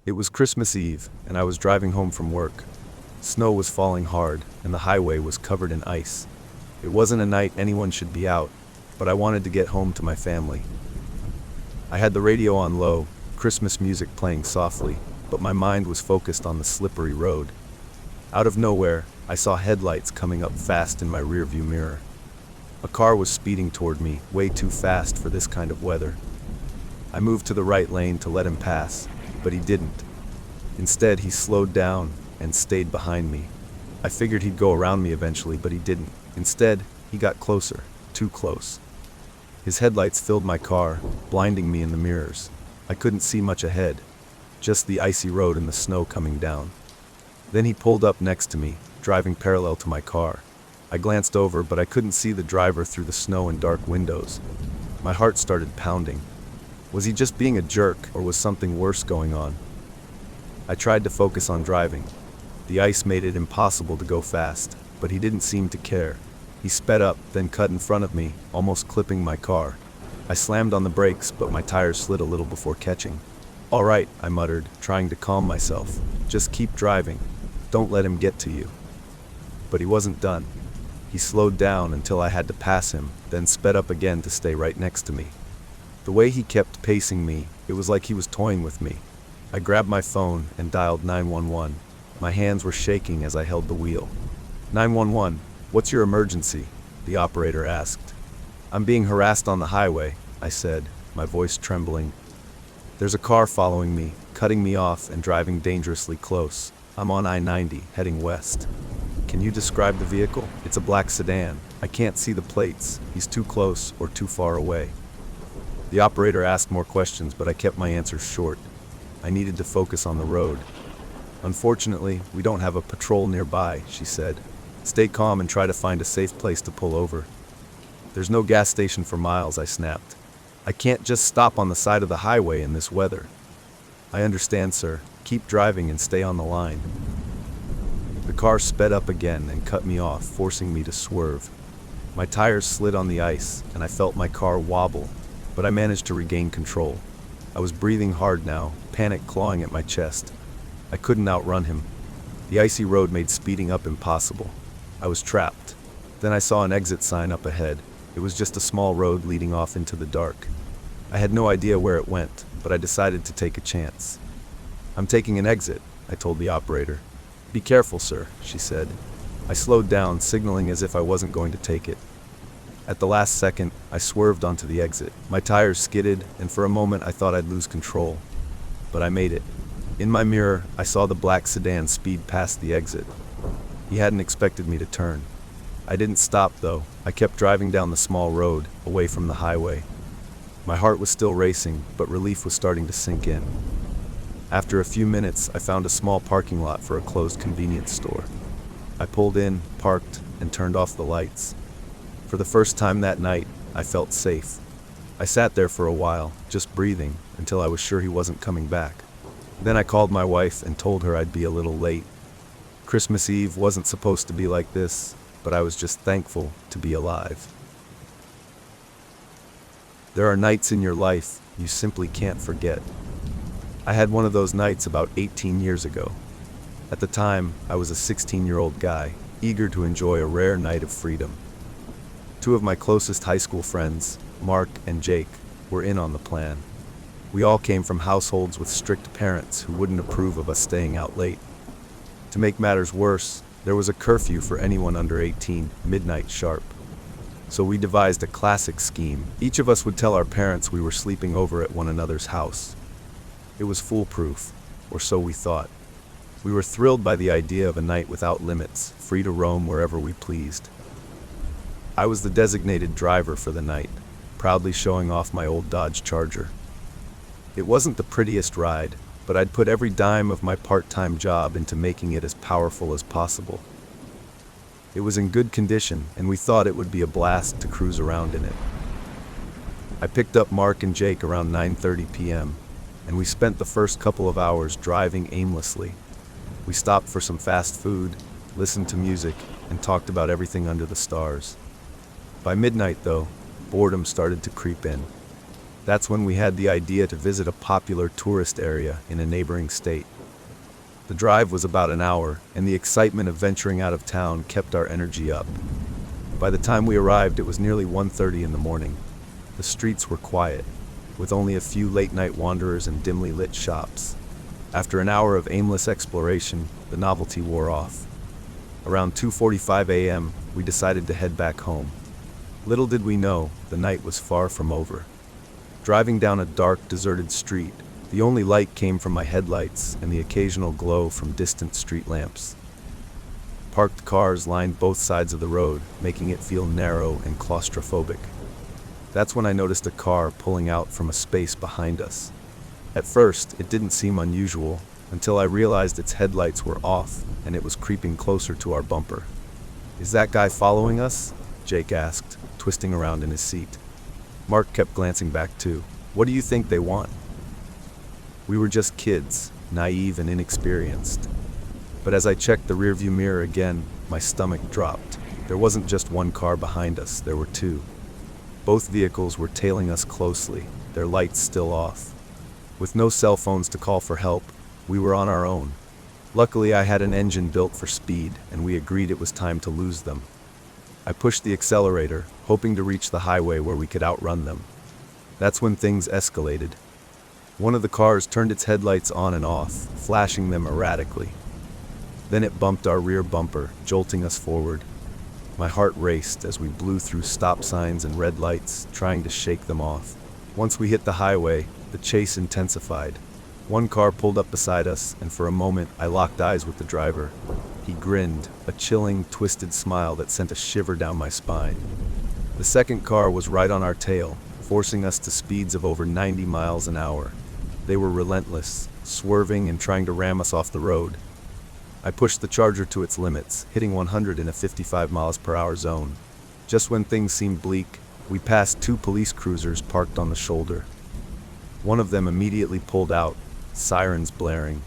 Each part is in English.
It was Christmas Eve, and I was driving home from work. Snow was falling hard, and the highway was covered in ice. It wasn't a night anyone should be out, but I wanted to get home to my family. I had the radio on low, Christmas music playing softly, but my mind was focused on the slippery road. Out of nowhere, I saw headlights coming up fast in my rearview mirror. A car was speeding toward me, way too fast for this kind of weather. I moved to the right lane to let him pass, but he didn't. Instead, he slowed down and stayed behind me. I figured he'd go around me eventually, but he didn't. Instead, he got closer, too close. His headlights filled my car, blinding me in the mirrors. I couldn't see much ahead, just the icy road and the snow coming down. Then he pulled up next to me, driving parallel to my car. I glanced over, but I couldn't see the driver through the snow and dark windows. My heart started pounding. Was he just being a jerk, or was something worse going on? I tried to focus on driving. The ice made it impossible to go fast, but he didn't seem to care. He sped up, then cut in front of me, almost clipping my car. I slammed on the brakes, but my tires slid a little before catching. "All right," I muttered, trying to calm myself. "Just keep driving. Don't let him get to you." But he wasn't done. He slowed down until I had to pass him, then sped up again to stay right next to me. The way he kept pacing me, it was like he was toying with me. I grabbed my phone and dialed 911. My hands were shaking as I held the wheel. "911, what's your emergency?" the operator asked. "I'm being harassed on the highway," I said, my voice trembling. "There's a car following me, cutting me off and driving dangerously close. I'm on I-90, heading west." "Can you describe the vehicle?" "It's a black sedan. I can't see the plates. He's too close or too far away." The operator asked more questions, but I kept my answers short. I needed to focus on the road. "Unfortunately, we don't have a patrol nearby," she said. "Stay calm and try to find a safe place to pull over." "There's no gas station for miles," I snapped. "I can't just stop on the side of the highway in this weather." "I understand, sir. Keep driving and stay on the line." The car sped up again and cut me off, forcing me to swerve. My tires slid on the ice, and I felt my car wobble, but I managed to regain control. I was breathing hard now, panic clawing at my chest. I couldn't outrun him. The icy road made speeding up impossible. I was trapped. Then I saw an exit sign up ahead. It was just a small road leading off into the dark. I had no idea where it went, but I decided to take a chance. "I'm taking an exit," I told the operator. "Be careful, sir," she said. I slowed down, signaling as if I wasn't going to take it. At the last second, I swerved onto the exit. My tires skidded, and for a moment I thought I'd lose control. But I made it. In my mirror, I saw the black sedan speed past the exit. He hadn't expected me to turn. I didn't stop, though. I kept driving down the small road, away from the highway. My heart was still racing, but relief was starting to sink in. After a few minutes, I found a small parking lot for a closed convenience store. I pulled in, parked, and turned off the lights. For the first time that night, I felt safe. I sat there for a while, just breathing, until I was sure he wasn't coming back. Then I called my wife and told her I'd be a little late. Christmas Eve wasn't supposed to be like this, but I was just thankful to be alive. There are nights in your life you simply can't forget. I had one of those nights about 18 years ago. At the time, I was a 16-year-old guy, eager to enjoy a rare night of freedom. Two of my closest high school friends, Mark and Jake, were in on the plan. We all came from households with strict parents who wouldn't approve of us staying out late. To make matters worse, there was a curfew for anyone under 18, midnight sharp. So we devised a classic scheme. Each of us would tell our parents we were sleeping over at one another's house. It was foolproof, or so we thought. We were thrilled by the idea of a night without limits, free to roam wherever we pleased. I was the designated driver for the night, proudly showing off my old Dodge Charger. It wasn't the prettiest ride, but I'd put every dime of my part-time job into making it as powerful as possible. It was in good condition, and we thought it would be a blast to cruise around in it. I picked up Mark and Jake around 9:30 p.m., and we spent the first couple of hours driving aimlessly. We stopped for some fast food, listened to music, and talked about everything under the stars. By midnight, though, boredom started to creep in. That's when we had the idea to visit a popular tourist area in a neighboring state. The drive was about an hour, and the excitement of venturing out of town kept our energy up. By the time we arrived, it was nearly 1:30 in the morning. The streets were quiet, with only a few late-night wanderers and dimly lit shops. After an hour of aimless exploration, the novelty wore off. Around 2:45 a.m., we decided to head back home. Little did we know, the night was far from over. Driving down a dark, deserted street, the only light came from my headlights and the occasional glow from distant street lamps. Parked cars lined both sides of the road, making it feel narrow and claustrophobic. That's when I noticed a car pulling out from a space behind us. At first, it didn't seem unusual, until I realized its headlights were off and it was creeping closer to our bumper. "Is that guy following us?" Jake asked, twisting around in his seat. Mark kept glancing back too. "What do you think they want?" We were just kids, naive and inexperienced. But as I checked the rearview mirror again, my stomach dropped. There wasn't just one car behind us, there were two. Both vehicles were tailing us closely, their lights still off. With no cell phones to call for help, we were on our own. Luckily, I had an engine built for speed, and we agreed it was time to lose them. I pushed the accelerator, hoping to reach the highway where we could outrun them. That's when things escalated. One of the cars turned its headlights on and off, flashing them erratically. Then it bumped our rear bumper, jolting us forward. My heart raced as we blew through stop signs and red lights, trying to shake them off. Once we hit the highway, the chase intensified. One car pulled up beside us, and for a moment I locked eyes with the driver. He grinned, a chilling, twisted smile that sent a shiver down my spine. The second car was right on our tail, forcing us to speeds of over 90 miles an hour. They were relentless, swerving and trying to ram us off the road. I pushed the Charger to its limits, hitting 100 in a 55 miles per hour zone. Just when things seemed bleak, we passed two police cruisers parked on the shoulder. One of them immediately pulled out, sirens blaring.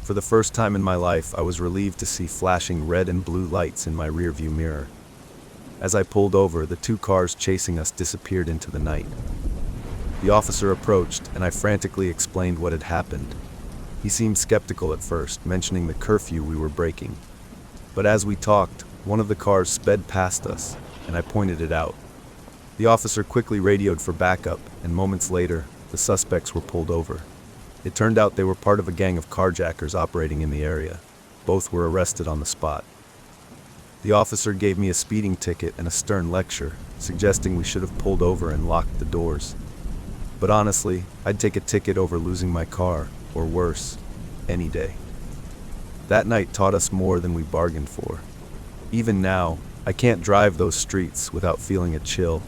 For the first time in my life, I was relieved to see flashing red and blue lights in my rearview mirror. As I pulled over, the two cars chasing us disappeared into the night. The officer approached, and I frantically explained what had happened. He seemed skeptical at first, mentioning the curfew we were breaking. But as we talked, one of the cars sped past us, and I pointed it out. The officer quickly radioed for backup, and moments later, the suspects were pulled over. It turned out they were part of a gang of carjackers operating in the area. Both were arrested on the spot. The officer gave me a speeding ticket and a stern lecture, suggesting we should have pulled over and locked the doors. But honestly, I'd take a ticket over losing my car, or worse, any day. That night taught us more than we bargained for. Even now, I can't drive those streets without feeling a chill.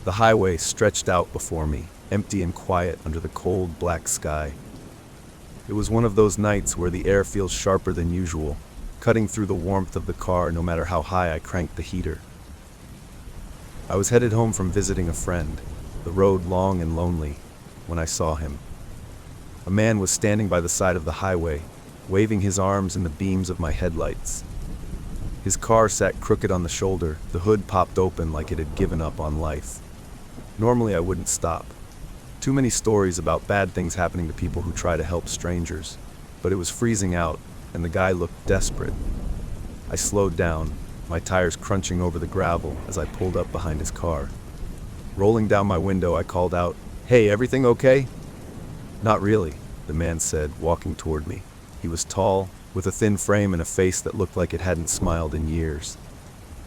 The highway stretched out before me, empty and quiet under the cold, black sky. It was one of those nights where the air feels sharper than usual, cutting through the warmth of the car no matter how high I cranked the heater. I was headed home from visiting a friend, the road long and lonely, when I saw him. A man was standing by the side of the highway, waving his arms in the beams of my headlights. His car sat crooked on the shoulder, the hood popped open like it had given up on life. Normally I wouldn't stop. Too many stories about bad things happening to people who try to help strangers. But it was freezing out, and the guy looked desperate. I slowed down, my tires crunching over the gravel as I pulled up behind his car. Rolling down my window, I called out, "Hey, everything okay?" "Not really," the man said, walking toward me. He was tall, with a thin frame and a face that looked like it hadn't smiled in years.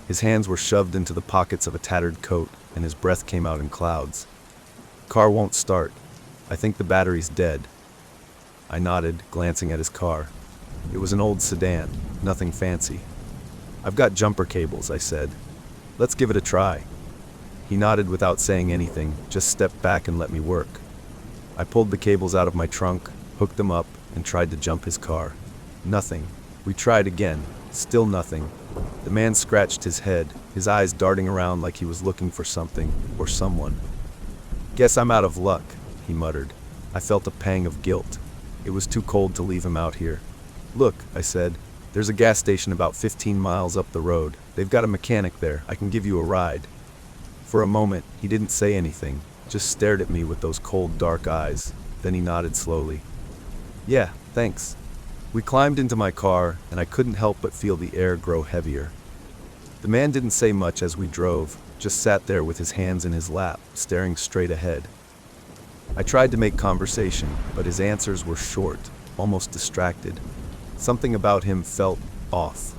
His hands were shoved into the pockets of a tattered coat, and his breath came out in clouds. "Car won't start. I think the battery's dead." I nodded, glancing at his car. It was an old sedan, nothing fancy. "I've got jumper cables," I said. "Let's give it a try." He nodded without saying anything, just stepped back and let me work. I pulled the cables out of my trunk, hooked them up, and tried to jump his car. Nothing. We tried again. Still nothing. The man scratched his head, his eyes darting around like he was looking for something or someone. "Guess I'm out of luck," he muttered. I felt a pang of guilt. It was too cold to leave him out here. "Look," I said, "there's a gas station about 15 miles up the road. They've got a mechanic there. I can give you a ride." For a moment, he didn't say anything, just stared at me with those cold, dark eyes. Then he nodded slowly. "Yeah, thanks." We climbed into my car, and I couldn't help but feel the air grow heavier. The man didn't say much as we drove, just sat there with his hands in his lap, staring straight ahead. I tried to make conversation, but his answers were short, almost distracted. Something about him felt off.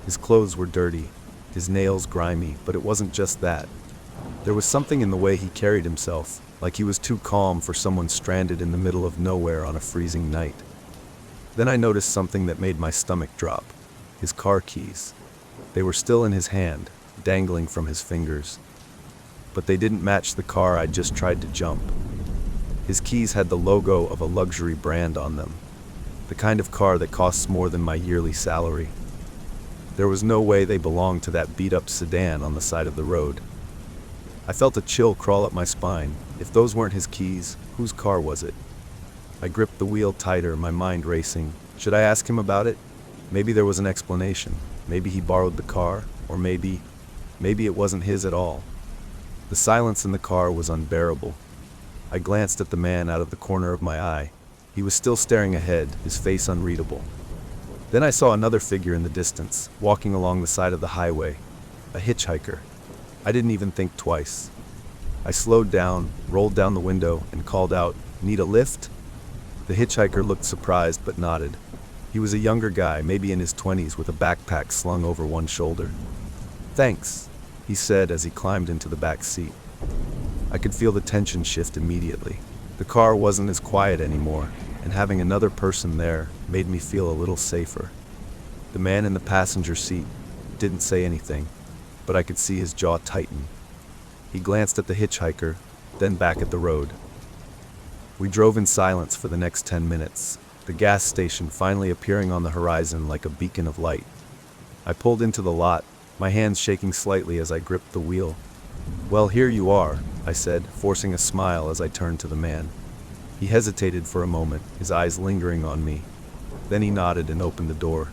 His clothes were dirty, his nails grimy, but it wasn't just that. There was something in the way he carried himself, like he was too calm for someone stranded in the middle of nowhere on a freezing night. Then I noticed something that made my stomach drop. His car keys. They were still in his hand, dangling from his fingers. But they didn't match the car I'd just tried to jump. His keys had the logo of a luxury brand on them. The kind of car that costs more than my yearly salary. There was no way they belonged to that beat-up sedan on the side of the road. I felt a chill crawl up my spine. If those weren't his keys, whose car was it? I gripped the wheel tighter, my mind racing. Should I ask him about it? Maybe there was an explanation. Maybe he borrowed the car, or maybe it wasn't his at all. The silence in the car was unbearable. I glanced at the man out of the corner of my eye. He was still staring ahead, his face unreadable. Then I saw another figure in the distance, walking along the side of the highway. A hitchhiker. I didn't even think twice. I slowed down, rolled down the window, and called out, "Need a lift?" The hitchhiker looked surprised but nodded. He was a younger guy, maybe in his 20s, with a backpack slung over one shoulder. "Thanks," he said as he climbed into the back seat. I could feel the tension shift immediately. The car wasn't as quiet anymore, and having another person there made me feel a little safer. The man in the passenger seat didn't say anything, but I could see his jaw tighten. He glanced at the hitchhiker, then back at the road. We drove in silence for the next 10 minutes, the gas station finally appearing on the horizon like a beacon of light. I pulled into the lot, my hands shaking slightly as I gripped the wheel. "Well, here you are," I said, forcing a smile as I turned to the man. He hesitated for a moment, his eyes lingering on me. Then he nodded and opened the door.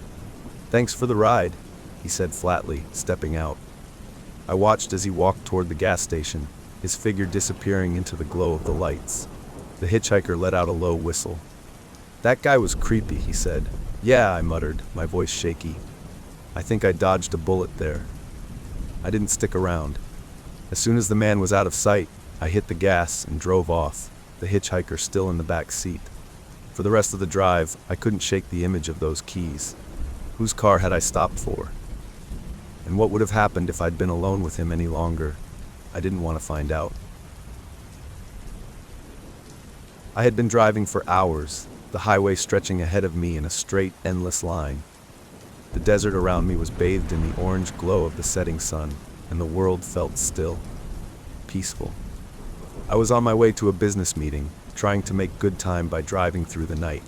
"Thanks for the ride," he said flatly, stepping out. I watched as he walked toward the gas station, his figure disappearing into the glow of the lights. The hitchhiker let out a low whistle. "That guy was creepy," he said. "Yeah," I muttered, my voice shaky. "I think I dodged a bullet there." I didn't stick around. As soon as the man was out of sight, I hit the gas and drove off, the hitchhiker still in the back seat. For the rest of the drive, I couldn't shake the image of those keys. Whose car had I stopped for? And what would have happened if I'd been alone with him any longer? I didn't want to find out. I had been driving for hours, the highway stretching ahead of me in a straight, endless line. The desert around me was bathed in the orange glow of the setting sun, and the world felt still, peaceful. I was on my way to a business meeting, trying to make good time by driving through the night.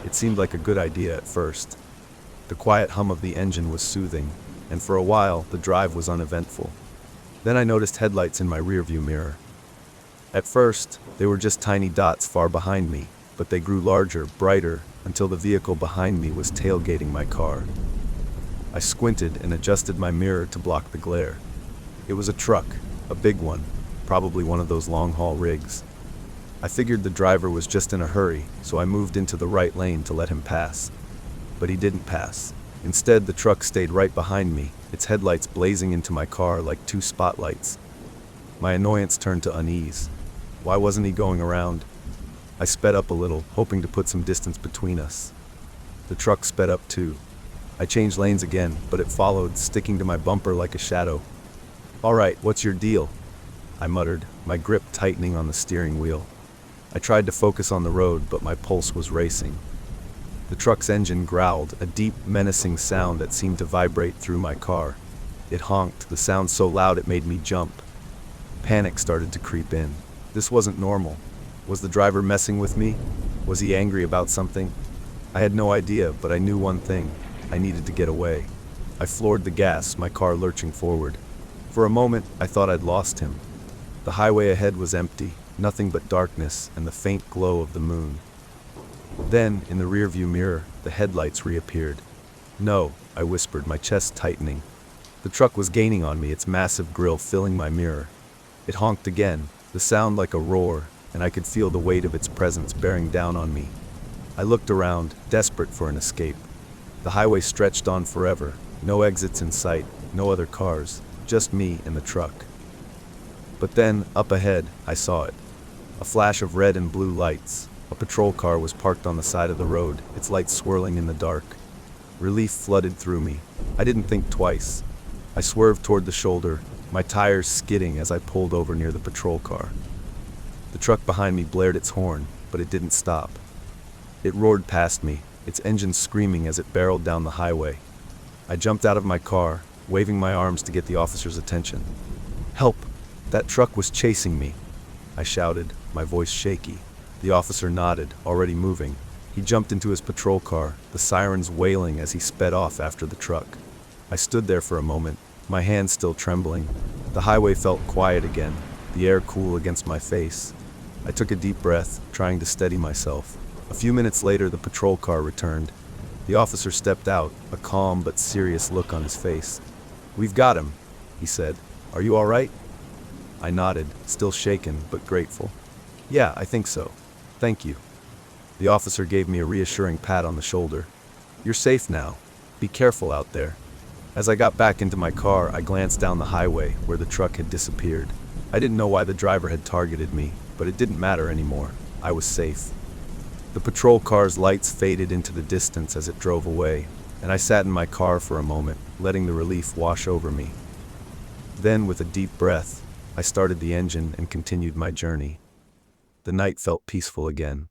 It seemed like a good idea at first. The quiet hum of the engine was soothing, and for a while, the drive was uneventful. Then I noticed headlights in my rearview mirror. At first, they were just tiny dots far behind me, but they grew larger, brighter, until the vehicle behind me was tailgating my car. I squinted and adjusted my mirror to block the glare. It was a truck, a big one, probably one of those long-haul rigs. I figured the driver was just in a hurry, so I moved into the right lane to let him pass. But he didn't pass. Instead, the truck stayed right behind me, its headlights blazing into my car like two spotlights. My annoyance turned to unease. Why wasn't he going around? I sped up a little, hoping to put some distance between us. The truck sped up too. I changed lanes again, but it followed, sticking to my bumper like a shadow. "All right, what's your deal?" I muttered, my grip tightening on the steering wheel. I tried to focus on the road, but my pulse was racing. The truck's engine growled, a deep, menacing sound that seemed to vibrate through my car. It honked, the sound so loud it made me jump. Panic started to creep in. This wasn't normal. Was the driver messing with me? Was he angry about something? I had no idea, but I knew one thing. I needed to get away. I floored the gas, my car lurching forward. For a moment, I thought I'd lost him. The highway ahead was empty, nothing but darkness and the faint glow of the moon. Then, in the rearview mirror, the headlights reappeared. "No," I whispered, my chest tightening. The truck was gaining on me, its massive grille filling my mirror. It honked again, the sound like a roar, and I could feel the weight of its presence bearing down on me. I looked around, desperate for an escape. The highway stretched on forever, no exits in sight, no other cars, just me and the truck. But then, up ahead, I saw it. A flash of red and blue lights. A patrol car was parked on the side of the road, its lights swirling in the dark. Relief flooded through me. I didn't think twice. I swerved toward the shoulder, my tires skidding as I pulled over near the patrol car. The truck behind me blared its horn, but it didn't stop. It roared past me, its engine screaming as it barreled down the highway. I jumped out of my car, waving my arms to get the officer's attention. "Help! That truck was chasing me!" I shouted, my voice shaky. The officer nodded, already moving. He jumped into his patrol car, the sirens wailing as he sped off after the truck. I stood there for a moment, my hands still trembling. The highway felt quiet again, the air cool against my face. I took a deep breath, trying to steady myself. A few minutes later, the patrol car returned. The officer stepped out, a calm but serious look on his face. "We've got him," he said. "Are you all right?" I nodded, still shaken but grateful. "Yeah, I think so. Thank you." The officer gave me a reassuring pat on the shoulder. "You're safe now. Be careful out there." As I got back into my car, I glanced down the highway where the truck had disappeared. I didn't know why the driver had targeted me, but it didn't matter anymore. I was safe. The patrol car's lights faded into the distance as it drove away, and I sat in my car for a moment, letting the relief wash over me. Then, with a deep breath, I started the engine and continued my journey. The night felt peaceful again.